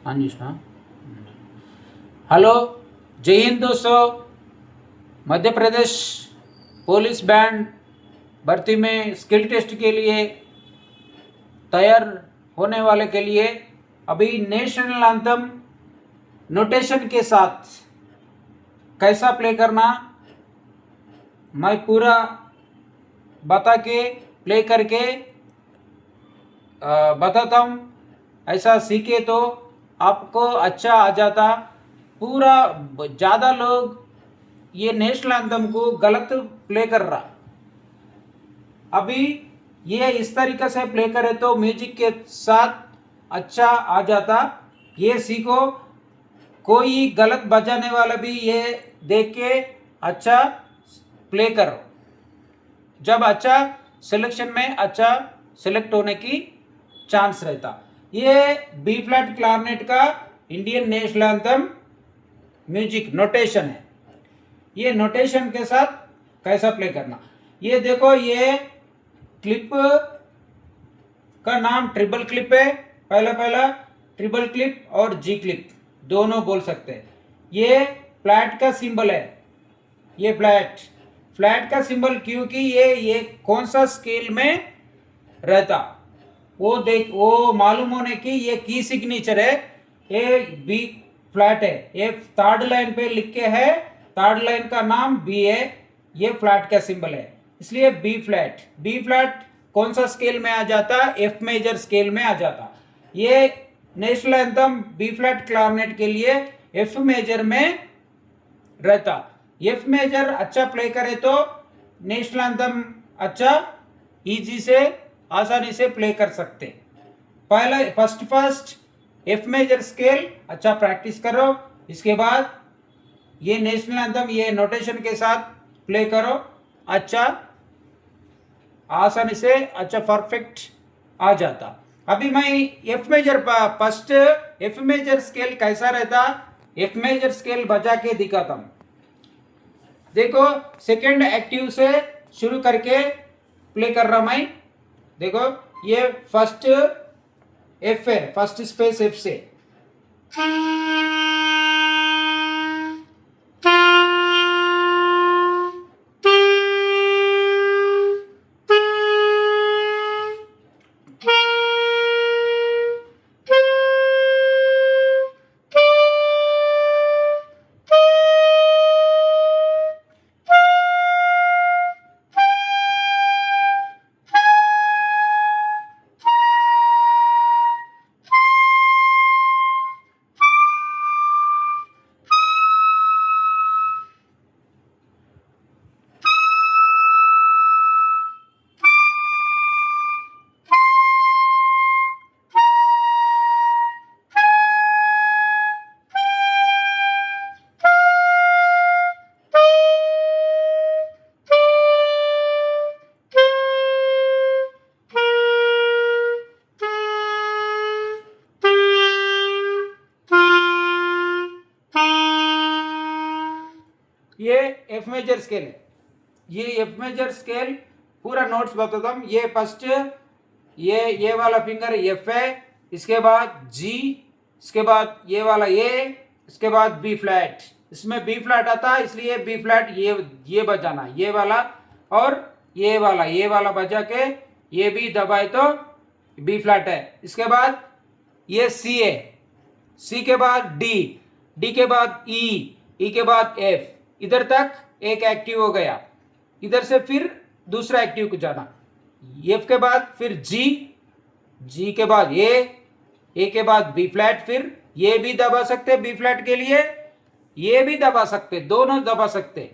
हाँ जी सुना। हेलो, जय हिंद दोस्तों। मध्य प्रदेश पुलिस बैंड भर्ती में स्किल टेस्ट के लिए तैयार होने वाले के लिए अभी नेशनल एंथम नोटेशन के साथ कैसा प्ले करना मैं पूरा बता के प्ले करके बताता हूँ। ऐसा सीखे तो आपको अच्छा आ जाता। पूरा ज़्यादा लोग ये नेशनल एंथम को गलत प्ले कर रहा। अभी ये इस तरीके से प्ले करे तो म्यूजिक के साथ अच्छा आ जाता। ये सीखो, कोई गलत बजाने वाला भी ये देख के अच्छा प्ले करो। जब अच्छा सिलेक्शन में अच्छा सिलेक्ट होने की चांस रहता। ये बी फ्लैट क्लारनेट का Indian national anthem music notation है। ये नोटेशन के साथ कैसा प्ले करना, ये देखो। ये क्लिप का नाम ट्रिपल क्लिप है। पहला ट्रिपल क्लिप और जी क्लिप दोनों बोल सकते हैं। ये फ्लैट का सिंबल है। ये फ्लैट का सिंबल क्योंकि ये कौन सा स्केल में रहता वो मालूम होने की ये की सिग्नेचर है। ये बी फ्लैट है। ये थर्ड लाइन पे लिख के है। थर्ड लाइन का नाम बी है। ये फ्लैट का सिंबल है, इसलिए बी फ्लैट कौन सा स्केल में आ जाता? एफ मेजर स्केल में आ जाता। ये national anthem B flat clarinet के लिए एफ मेजर में रहता। एफ मेजर अच्छा प्ले करे तो नेशनल एंथम अच्छा इजी से आसानी से प्ले कर सकते। फर्स्ट एफ मेजर स्केल अच्छा प्रैक्टिस करो। इसके बाद ये नेशनल एंथम ये नोटेशन के साथ प्ले करो। अच्छा आसानी से अच्छा परफेक्ट आ जाता। अभी मैं F major first F major scale कैसा रहता, एफ मेजर स्केल बजा के दिखाता हूं। देखो, सेकेंड एक्टिव से शुरू करके प्ले कर रहा मैं। देखो, ये फर्स्ट एफ है, फर्स्ट स्पेस एफ से। ये एफ मेजर स्केल है। ये एफ मेजर स्केल पूरा नोट्स बताता हूँ। ये फर्स्ट ये वाला फिंगर एफ है, इसके बाद जी, इसके बाद ये वाला ए, इसके बाद बी फ्लैट। इसमें बी फ्लैट आता है, इसलिए बी फ्लैट ये बजाना, ये वाला और ये वाला बजा के ये भी दबाए तो बी फ्लैट है। इसके बाद ये सी है, सी के बाद डी, डी के बाद ई, ई के बाद एफ। इधर तक एक एक्टिव हो गया। इधर से फिर दूसरा एक्टिव को जाना। एफ के बाद फिर जी, जी के बाद ए के बाद बी फ्लैट। फिर ये भी दबा सकते बी फ्लैट के लिए, ये भी दबा सकते, दोनों दबा सकते।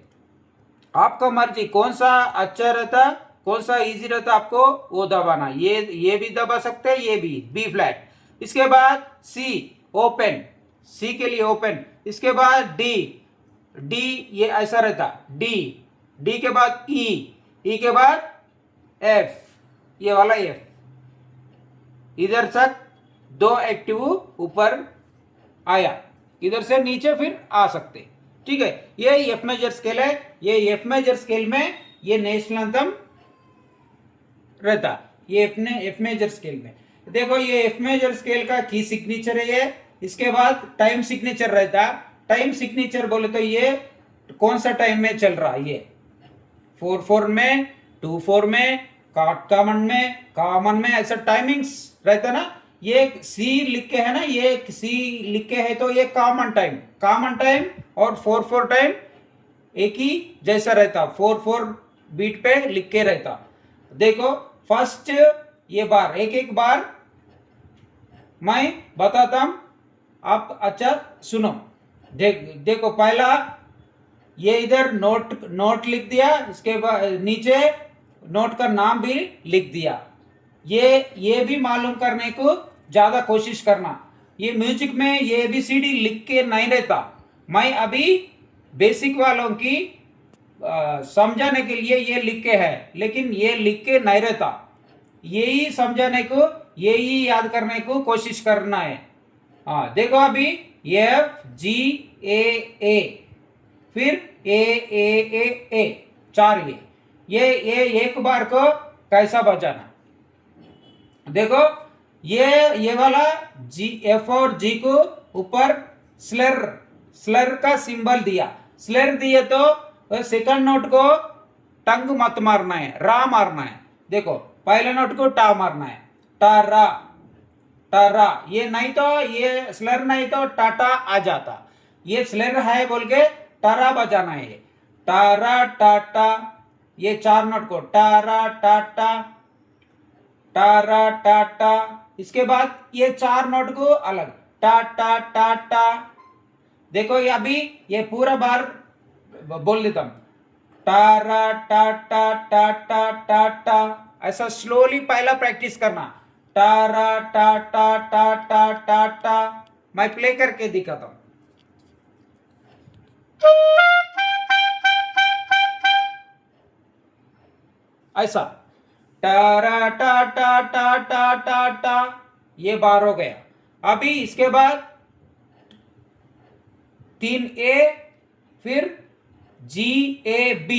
आपका मर्जी कौन सा अच्छा रहता, कौन सा इजी रहता आपको वो दबाना। ये भी दबा सकते, ये भी बी फ्लैट। इसके बाद सी ओपन, सी के लिए ओपन। इसके बाद डी, डी ये ऐसा रहता डी, डी के बाद ई, ई के बाद एफ, ये वाला एफ। इधर तक दो एक्टिव ऊपर आया, इधर से नीचे फिर आ सकते। ठीक है, ये एफ मेजर स्केल है। ये एफ मेजर स्केल में ये नेशनल एंथम रहता। ये एफ मेजर स्केल में देखो, ये एफ मेजर स्केल का की सिग्नेचर है। इसके बाद टाइम सिग्नेचर रहता। टाइम सिग्नेचर बोले तो ये कौन सा टाइम में चल रहा, ये 4/4 में, 2/4 में, कॉमन में ऐसा टाइमिंग्स रहता ना। ये सी लिख के है ना, ये सी लिख के है तो ये कॉमन टाइम और 4/4 टाइम एक ही जैसा रहता, 4/4 बीट पे लिख के रहता। देखो फर्स्ट ये बार एक एक बार मैं बताता हूं, आप अच्छा सुनो। देखो पहला ये इधर नोट लिख दिया, इसके बाद नीचे नोट का नाम भी लिख दिया। ये भी मालूम करने को ज्यादा कोशिश करना। ये म्यूजिक में ये ABCD लिख के नहीं रहता। मैं अभी बेसिक वालों की समझाने के लिए ये लिख के है, लेकिन ये लिख के नहीं रहता। यही समझाने को, यही याद करने को कोशिश करना है। हाँ देखो अभी FGAA फिर A 4 ये एक बार को कैसा बजाना। देखो ये वाला F और G को ऊपर स्लर का सिंबल दिया। स्लर दिए तो सेकंड नोट को टंग मत मारना है, रा मारना है। देखो पहले नोट को टा मारना है, टा रा। ये नहीं तो ये स्लर नहीं तो टाटा आ जाता। ये स्लर है बोल के टारा बजाना है। टारा टाटा, ये 4 नोट को टारा टाटा, टारा टाटा। इसके बाद ये 4 नोट को अलग टाटा टाटा। देखो ये अभी ये पूरा बार बोल देता हूं, टारा टाटा टाटा टाटा। ऐसा स्लोली पहला प्रैक्टिस करना, टारा टाटा टाटा टाटा। मैं प्ले करके दिखाता हूं। ऐसा टारा टाटा टाटा टाटा, ये बार हो गया। अभी इसके बाद 3A फिर GAB,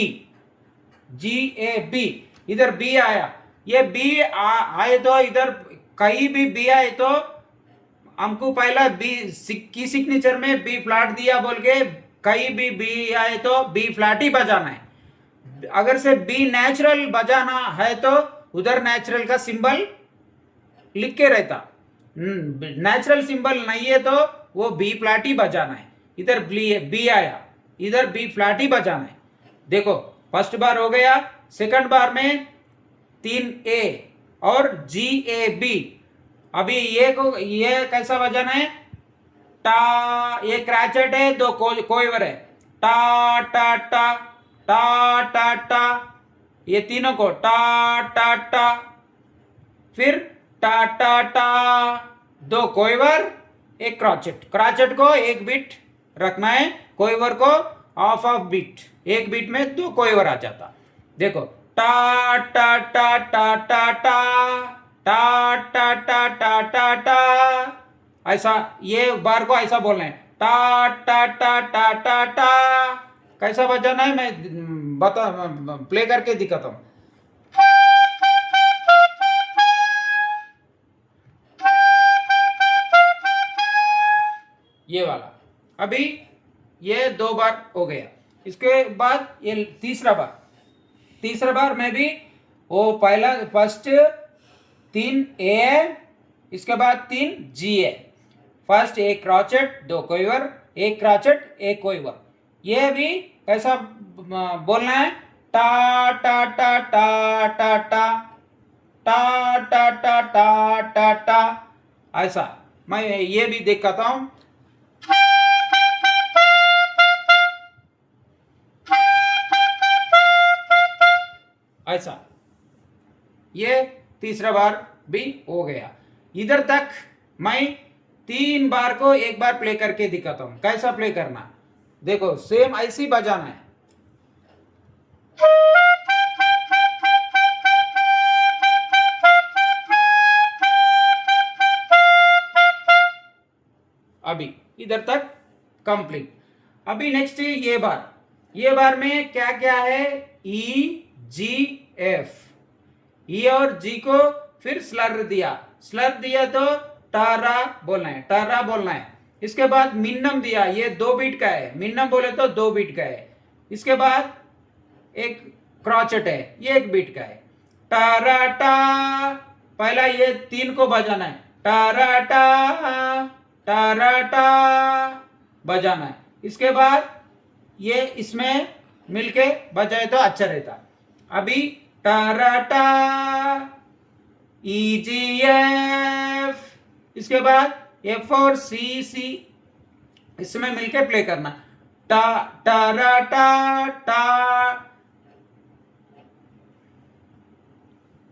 इधर B आया। ये B आए तो इधर कहीं भी B आए तो हमको पहला B की सिग्नेचर में B फ्लैट दिया बोल के कहीं भी B आए तो B फ्लैट ही बजाना है। अगर से B नेचुरल बजाना है तो उधर नेचुरल का सिंबल लिख के रहता। नेचुरल सिंबल नहीं है तो वो B फ्लैट ही बजाना है। इधर B आया, इधर B फ्लैट ही बजाना है। देखो फर्स्ट बार हो गया, सेकंड बार में 3A और GAB। अभी ये कैसा बजाना है, टा, ये क्रैचेट है, 2 कोइवर है, टा टा टा टा टा टा। ये तीनों को टा टा टा, फिर टा टा टा, 2 कोइवर, एक क्रैचेट को 1 बीट रखना है, कोइवर को ऑफ बीट, 1 बीट में 2 कोइवर आ जाता। देखो टा टा टा टा टा टा टा टा टा टा टा टा। ऐसा ये बार को ऐसा बोलना है, टा टा टा टा टा टा। कैसा बजाना है मैं बता, प्ले करके दिखाता हूं। ये वाला अभी ये 2 बार हो गया। इसके बाद ये तीसरा बार में भी वो पहला फर्स्ट 3A, इसके बाद 3GA। फर्स्ट एक क्रॉचेट, 2 कोइवर, एक क्रॉचेट, एक कोइवर। ये भी कैसा बोलना है, टा टा टा टा टा टा टा टा टा टा टा टा। ऐसा मैं ये भी दिखाता हूं। ऐसा ये तीसरा बार भी हो गया। इधर तक मैं 3 बार को एक बार प्ले करके दिखाता हूं, कैसा प्ले करना। देखो सेम ऐसे ही बजाना है। अभी इधर तक कंप्लीट। अभी नेक्स्ट ये बार में क्या क्या है, EGF। ई और जी को फिर स्लर दिया तो टारा बोलना है, टारा बोलना है। इसके बाद मिन्नम दिया, ये 2 बीट का है, मिन्नम बोले तो 2 बीट का है। इसके बाद एक क्रॉचेट है, ये 1 बीट का है। टाराटा, पहला ये 3 को बजाना है, टाराटा टाराटा बजाना है। इसके बाद ये इसमें मिलके बजाए तो अच्छा रहता। अभी टाराटा EGF, इसके बाद F और C इसमें मिलके प्ले करना, टा टाराटा टा।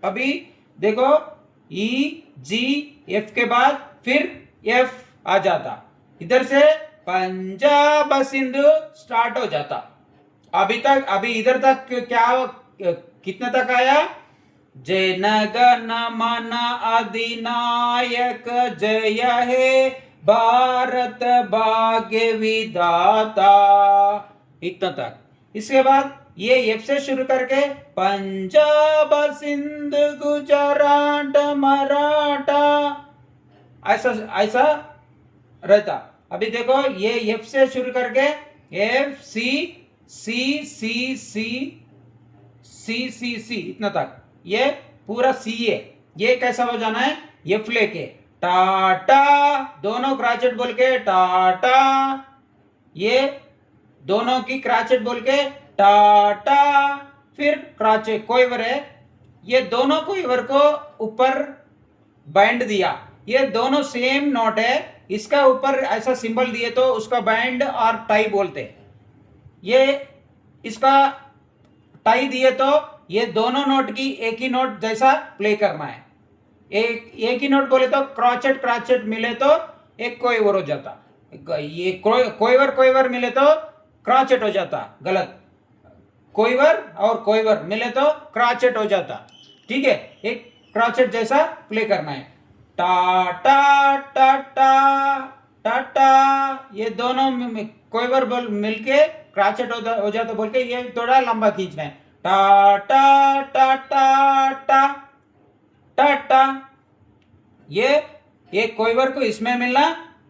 अभी देखो EGF के बाद फिर F आ जाता, इधर से पंजाब सिंधु स्टार्ट हो जाता। अभी इधर तक क्या, कितने तक आया, जय गण मन अधिनायक जय हे भारत भाग्य विधाता, इतना तक। इसके बाद ये एफ से शुरू करके पंजाब सिंध गुजरात मराठा, ऐसा ऐसा रहता। अभी देखो ये एफ से शुरू करके F C C C C C C सी इतना तक, ये पूरा सी है। ये कैसा बजाना है, एफ लेके टाटा, दोनों क्राचेट बोल के टाटा, ये दोनों की क्राचेट बोल के टाटा, फिर क्राचेट कोइवर है, ये दोनों कोइवर को ऊपर बैंड दिया, ये दोनों सेम नोट है, इसका ऊपर ऐसा सिंबल दिए तो उसका बैंड और टाई बोलते। ये इसका टाई दिए तो ये दोनों नोट की एक ही नोट जैसा प्ले करना है। एक ही नोट बोले तो क्रॉचेट क्रॉचेट मिले तो एक कोइवर हो जाता, ये कोइवर कोइवर मिले तो क्रॉचेट हो जाता, गलत। कोइवर और कोइवर मिले तो क्रॉचेट हो जाता, ठीक है। एक क्रॉचेट जैसा प्ले करना है, टा टा टा टा टा टा, ये दोनों कोइवर बोल मिलके क्रॉचेट हो जाता बोल के ये थोड़ा लंबा खींचना है, टा टा टा टा टा टा टा। ये एक कोइवर को इसमें मिलना,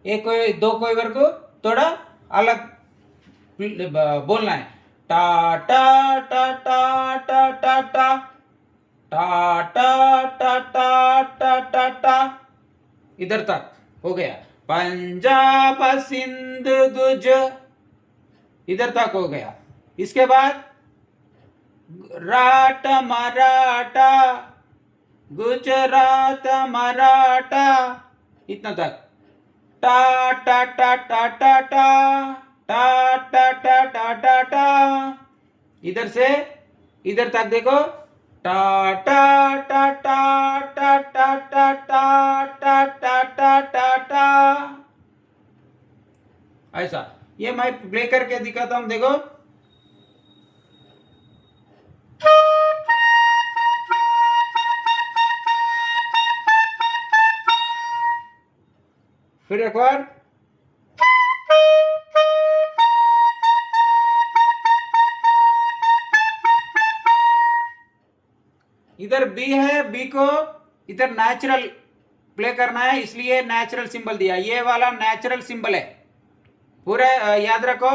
एक दो कोइवर को थोड़ा अलग बोलना है, टा टा टा टा टा टा टा टा टा टा टा टा टा टा, इधर तक हो गया। पंजाब सिंध गुज, इधर तक हो गया। इसके बाद राट मराठा गुजरात मराठा, इतना तक, टा टा टा टा टा टा टा टा टा टा टा टा, इधर से इधर तक देखो, टा टा टा टा टा टा टा टा टा टा टा टा टा, ऐसा। ये मैं प्ले करके दिखाता हूं, देखो। फिर एक बार, इधर बी है, बी को इधर नेचुरल प्ले करना है, इसलिए नेचुरल सिंबल दिया, ये वाला नेचुरल सिंबल है, पूरा याद रखो,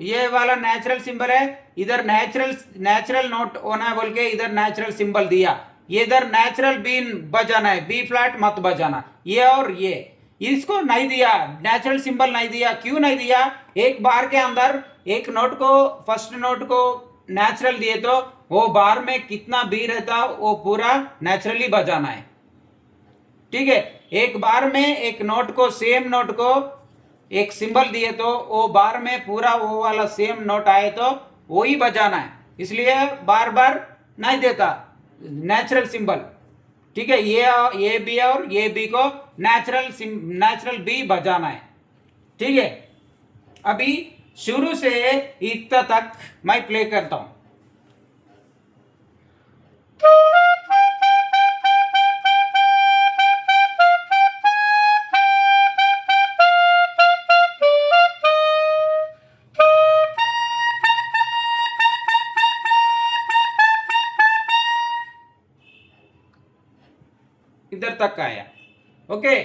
ये वाला नेचुरल सिंबल है। इधर नेचुरल नोट होना है बोल के इधर नेचुरल सिंबल दिया, ये इधर नेचुरल बी बजाना है, बी फ्लैट मत बजाना, ये और ये इसको नहीं दिया, नेचुरल सिंबल नहीं दिया। क्यों नहीं दिया, एक बार के अंदर एक नोट को, फर्स्ट नोट को नेचुरल दिए तो वो बार में कितना बी रहता वो पूरा नेचुरली बजाना है, ठीक है। एक बार में एक नोट को, सेम नोट को एक सिंबल दिए तो वो बार में पूरा वो वाला सेम नोट आए तो वो ही बजाना है, इसलिए बार बार नहीं देता नेचुरल सिंबल, ठीक है। ये बी और ये बी को नेचुरल बी बजाना है, ठीक है। अभी शुरू से इतना तक मैं प्ले करता हूं। इधर तक आया, ओके।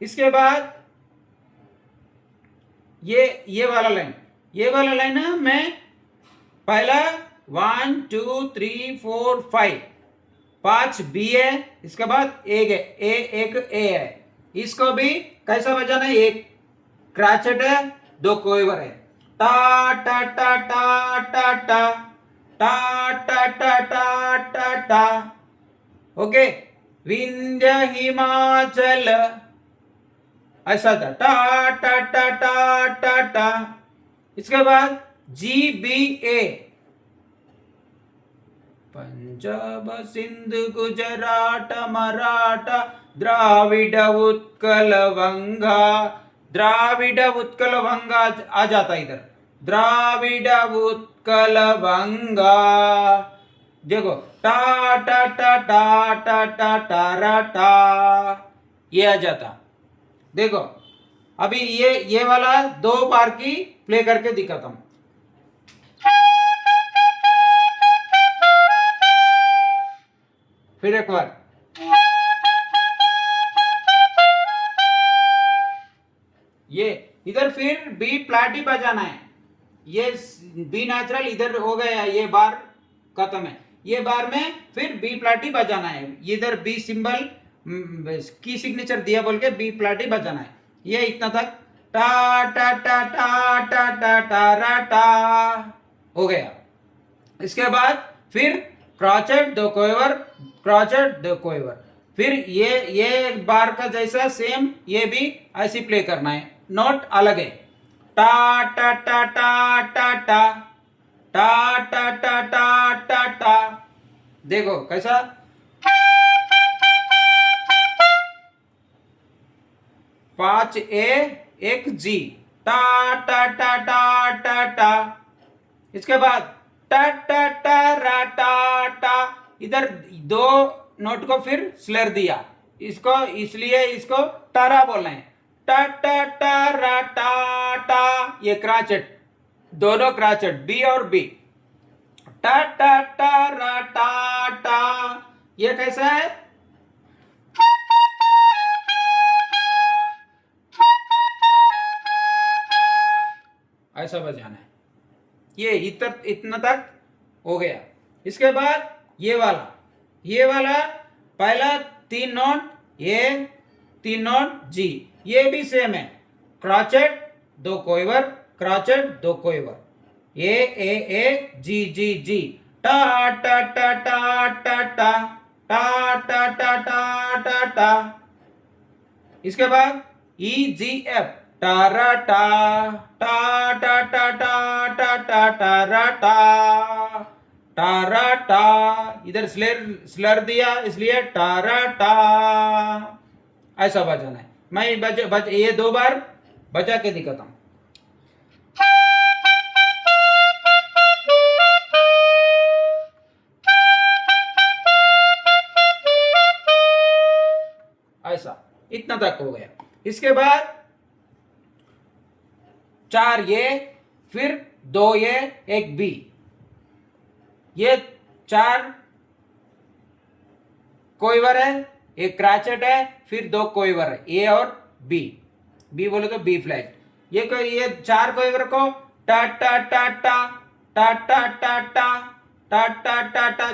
इसके बाद ये वाला लाइन है, मैं पहला 1 2 3 4 5 5 बी है, इसके बाद एक ए है। इसको भी कैसा बजाना है, एक क्राचेट है, दो कोइवर है। टा टा टा टा टा टा टा टा टा टा टा टा। ओके, विंध्य हिमाचल, ऐसा था, टा टा टा टा टा टा। इसके बाद जी बी ए, पंजाब सिंध गुजरात मराठा द्राविड उत्कल वंगा, द्राविड उत्कल वंगा आ जाता इधर, द्राविड उत्कल वंगा। देखो, टा टा टा टा टा टा टा टा, ये आ जाता। देखो अभी ये वाला 2 बार की प्ले करके दिखाता हूं। फिर एक बार, ये इधर फिर बी फ्लैट ही बजाना है। ये बी नेचुरल इधर हो गया, ये बार खत्म है। ये बार में फिर बी फ्लैट ही बजाना है, इधर बी सिंबल की सिग्नेचर दिया बोल के बी फ्लैट ही बजाना है। ये इतना तक, टा टा टा टा टा टा टा टा हो गया। इसके बाद फिर क्रॉचेट दो कोइवर, क्रॉचेट दो कोइवर। फिर ये बार का जैसा सेम ये भी ऐसे प्ले करना है, नोट अलग है। टा टा टा टा टा टा टा टा टा टा टा टा। देखो कैसा, 5 ए 1 जी, टा टा टा टा टा टा। इसके बाद टा टा टा रा टा टा, इधर 2 नोट को फिर स्लर दिया, इसको इसलिए इसको टारा बोलना है। टा टा टा रा टा टा, ये क्राचेट, दोनों क्राचेट बी और बी। टा टा टा रा टा टा, ये कैसा है, ऐसा बजाना है। ये इतना तक हो गया। इसके बाद ये वाला पहला 3 नोट ए, 3 नोट जी, ये भी सेम है, क्रॉचेट 2 कोइवर, क्रॉचेट 2 कोइवर, ए जी जी जी, टा टा टा टा टा टा टा टा टा टा टा टा। इसके बाद ई जी एफ, टारा टा टा टा टा टा टा टा टारा टा टारा टा, इधर स्लर दिया इसलिए टारा टा, ऐसा बजाना है। मैं ये 2 बार बजा के दिखाता हूं। ऐसा इतना तक हो गया। इसके बाद 4 ये, फिर 2 ये 1 बी, ये 4 कोइवर है, एक क्राचेट है, फिर 2 कोइवर है, ए और बी, बी बोले तो बी फ्लैट। ये 4 कोइवर को टा टा टा टा टा टा टा टा टा टा टा टा,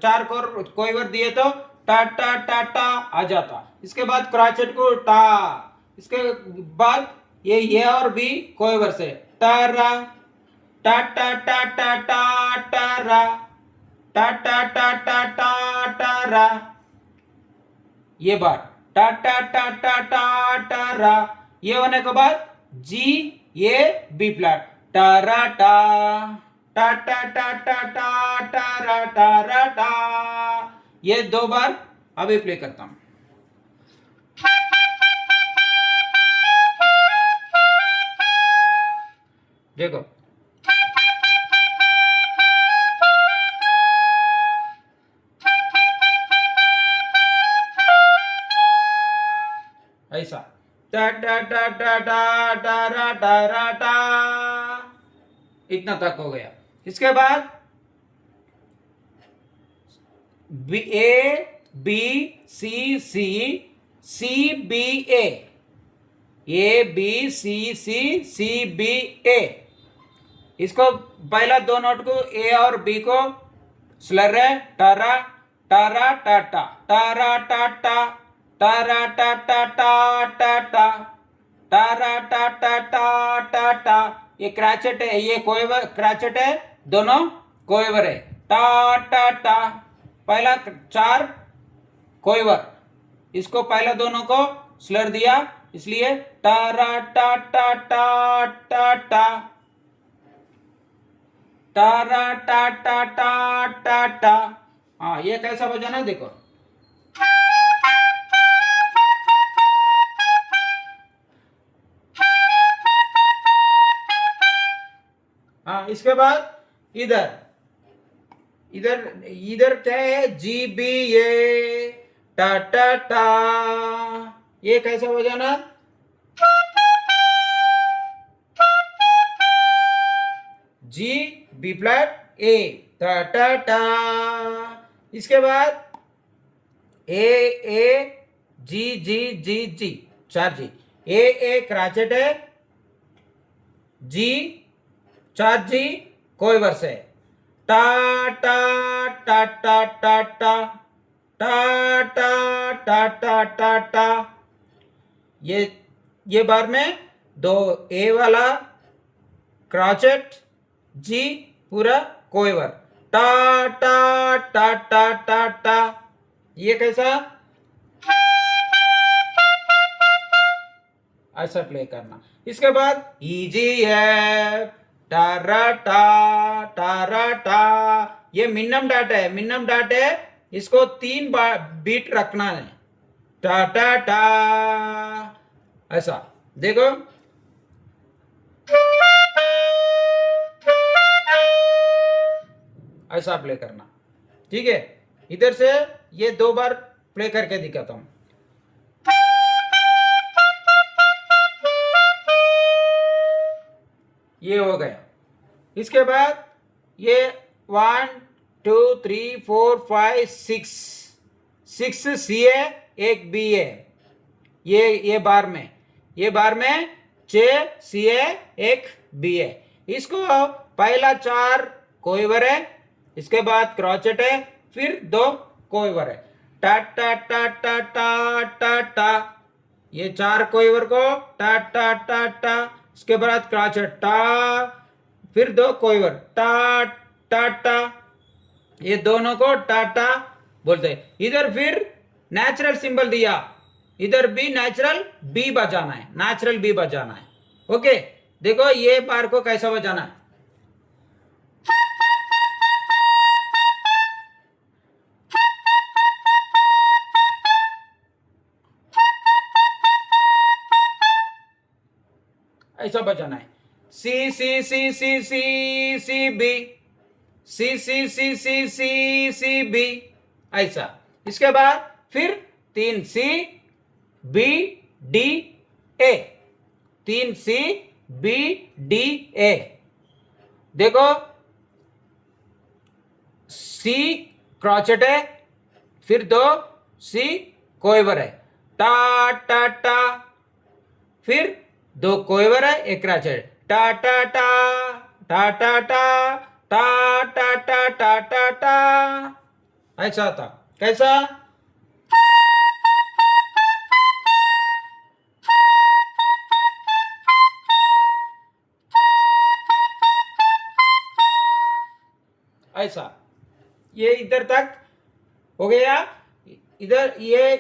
4 कोइवर दिए तो टा टा टा टा आ जाता। इसके बाद क्राचेट को टा, इसके बाद ये ए और बी कोइवर से टारा टा टा टा टा टा टारा टा टा टा टा टा टारा। ये बार टा टा टा टा टा टारा, ये होने के बाद जी ए बी फ्लैट, टारा टा टा टा टा टा टा टारा टारा टा। ये 2 बार अभी प्ले करता हूं। देखो, ऐसा टा टा टा टा टा टा टा टा, इतना तक हो गया। इसके बाद A B C C, C B A, A B C B A. इसको पहला दो नोट को ए और बी को स्लर है टारा टारा टाटा टारा टाटा टारा टाटा टाटा टारा टाटा टाटा। ये क्रैचेट है, ये कोएवर क्रैचेट है, दोनों कोएवर है। टा टा टा पहला चार कोएवर, इसको पहला दोनों को स्लर दिया इसलिए टारा टा टा टा टा टा टारा टा टा टा टा टा। हाँ, ये कैसा बजाना है देखो। हाँ, इसके बाद इधर इधर इधर क्या है, जी बी ए टा टा टा। ये कैसा बजाना, जी बी फ्लैट ए टा टा टा। इसके बाद ए जी जी जी जी चार जी, ए क्रैचेट है, जी चार जी कोएवर से टा टा टा टा टा टा टा टा टा टा टा टा। ये बार में दो ए वाला क्रॉचेट, जी पूरा कोएवर टा टा टा टा टा टा। ये कैसा, ऐसा प्ले करना। इसके बाद इजी है टारा टा टारा टा। ये मिनिमम डाट है, मिनिमम डाट है, इसको 3 बार बीट रखना है टा टा टा। ऐसा देखो, ऐसा प्ले करना, ठीक है। इधर से ये 2 बार प्ले करके दिखाता हूं। ये हो गया। इसके बाद ये 1 2 3 4 5 6 सी है, एक बी है। ये बार में 6 सी है, एक बी है। इसको पहला 4 कोएवर है, इसके बाद क्रॉचेट है, फिर 2 कोएवर है टा टा टा टा टा टा टा। ये 4 कोएवर को टा टा टा टा, इसके बाद क्रॉचेट टा, फिर 2 कोएवर टा टा टा। ये दोनों को टा टा बोलते हैं। इधर फिर नेचुरल सिंबल दिया, इधर भी नेचुरल बी बजाना है, नेचुरल बी बजाना है। ओके, देखो ये बार को कैसा बजाना है। ऐसा बजाना है, सी C C C C C B C C C C C C B, ऐसा। इसके बाद फिर 3 C B D A, 3 C B D A. देखो सी क्रॉचेट है, फिर 2 सी कोएवर है टा टा टा, फिर 2 कोएवर है, एक क्रॉचेट टा टा टा टा टा टा टा टा टा टा टा टा। ऐसा था, कैसा, ऐसा। ये इधर तक हो गया। इधर ये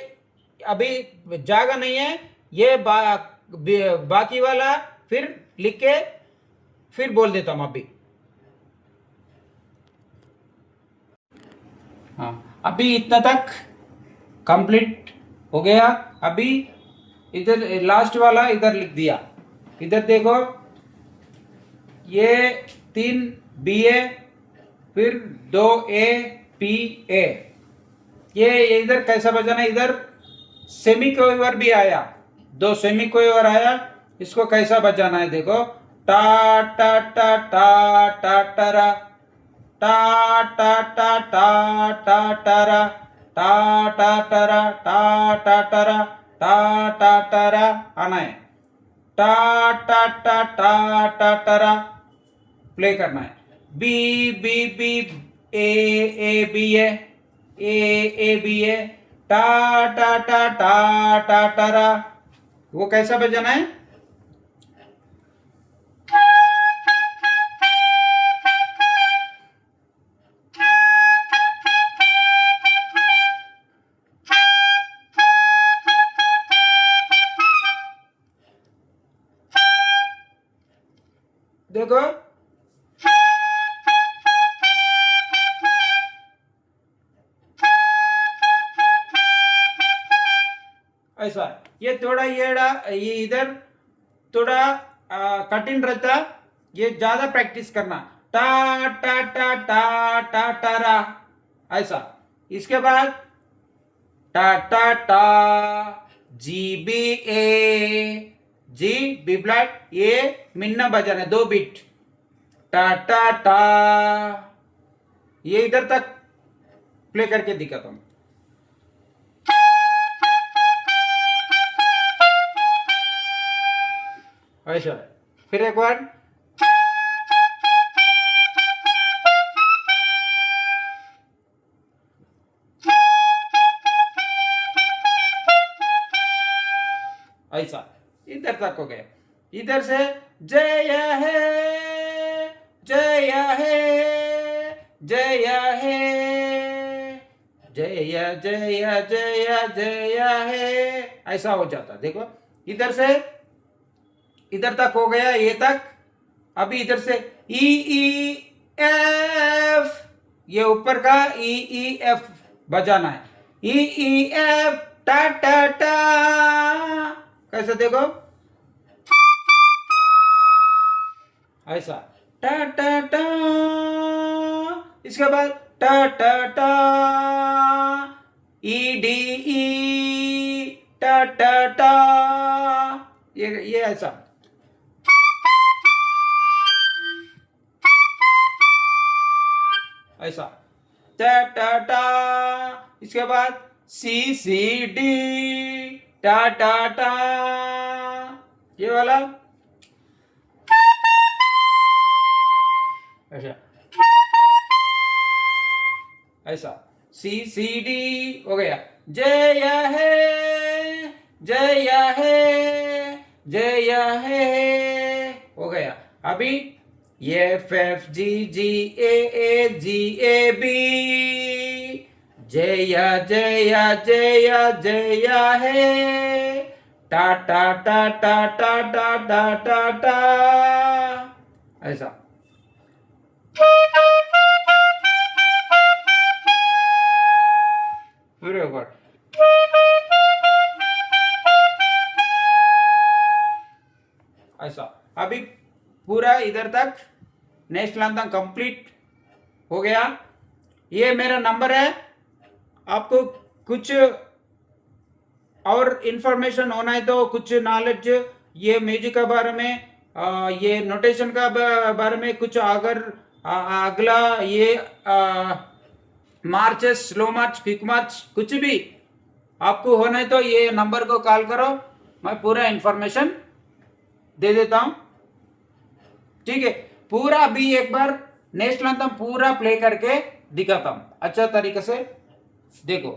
अभी जागा नहीं है, ये बाकी वाला फिर लिख के फिर बोल देता हूं अभी। हाँ, अभी इतना तक कंप्लीट हो गया। अभी इधर लास्ट वाला इधर लिख दिया। इधर देखो, ये 3 बी ए, फिर 2 ए पी ए। ये इधर कैसा बजाना, इधर सेमी कोएवर भी आया, 2 सेमी कोएवर आया, इसको कैसा बजाना है देखो, टा टा टा टा टा टारा टा टा टा टा टा टारा टा टा टारा टा टा टारा टा टा टारा आना है। टा टा टा टा टा टरा प्ले करना है। B B B A B A B है, टा टा टा टा टा टरा। वो कैसा बजाना है? देखो ऐसा। ये थोड़ा ये इधर थोड़ा कठिन रहता, ये ज्यादा प्रैक्टिस करना। टा टा टा टा टा टारा ऐसा। इसके बाद टा टा टा जी बी ए जी बी फ्लैट, ये मिन्ना बजाना है 2 बीट। टा टा टा, ये इधर तक प्ले करके दिखाता हूं। ऐसा। फिर एक बार ऐसा, इधर तक हो गया। इधर से जय है जय है जय है जय जय जय जय है, ऐसा हो जाता। देखो इधर से इधर तक हो गया, ये तक। अभी इधर से ई ई एफ, ये ऊपर का ई एफ बजाना है। ई एफ टा टा टा, कैसे देखो ऐसा। टा टा टा, इसके बाद टा टा टा ई डी ई टा टा टा, ये ऐसा। ऐसा टा टा टा, इसके बाद सी सी डी टा टा टा, ये वाला ऐसा। ऐसा सी सी डी हो गया। जय है जय है जय है, हो गया। अभी F F G G A G A B, जय जय जय जय है, टा टा टा टा टा टा टा टा टा, ऐसा। फिर एक बार ऐसा। अभी पूरा इधर तक नेशनल एंथम कंप्लीट हो गया। ये मेरा नंबर है। आपको कुछ और इंफॉर्मेशन होना है तो, कुछ नॉलेज ये म्यूजिक के बारे में, ये नोटेशन का बारे में कुछ, अगर अगला ये मार्च, स्लो मार्च, क्विक मार्च, कुछ भी आपको होना है तो ये नंबर को कॉल करो, मैं पूरा इंफॉर्मेशन दे देता हूं। ठीक है, पूरा अभी एक बार नेशनल एंथम पूरा प्ले करके दिखाता हूं अच्छा तरीके से। देखो